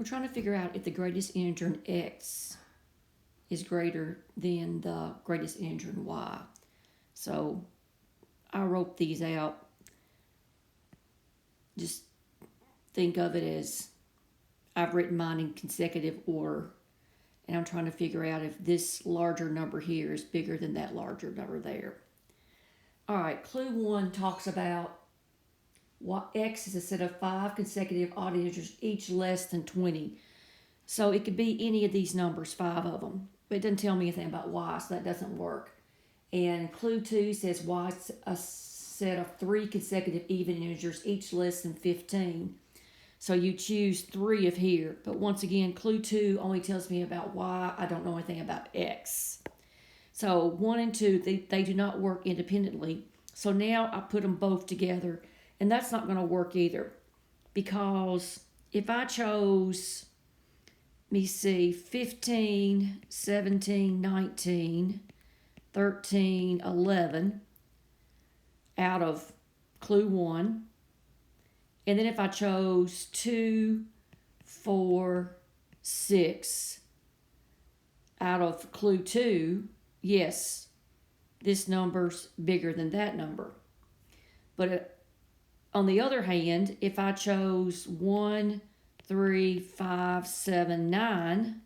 We're trying to figure out if the greatest integer in x is greater than the greatest integer in y. So I wrote these out. Just think of it as I've written mine in consecutive order, and I'm trying to figure out if this larger number here is bigger than that larger number there. All right, clue 1 talks about what x is a set of 5 consecutive odd integers, each less than 20. So it could be any of these numbers, 5 of them. But it doesn't tell me anything about y, so that doesn't work. And clue 2 says y is a set of 3 consecutive even integers, each less than 15. So you choose 3 of here. But once again, clue 2 only tells me about y. I don't know anything about x. So 1 and 2, they do not work independently. So now I put them both together. And that's not going to work either. Because if I chose, let me see, 15, 17, 19, 13, 11 out of clue 1. And then if I chose 2, 4, 6 out of clue 2, yes, this number's bigger than that number. But on the other hand, if I chose 1, 3, 5, 7, 9,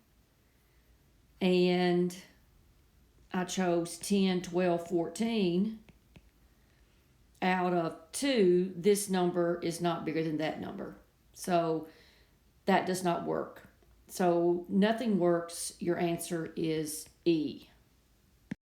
and I chose 10, 12, 14 out of 2, this number is not bigger than that number. So that does not work. So nothing works. Your answer is E.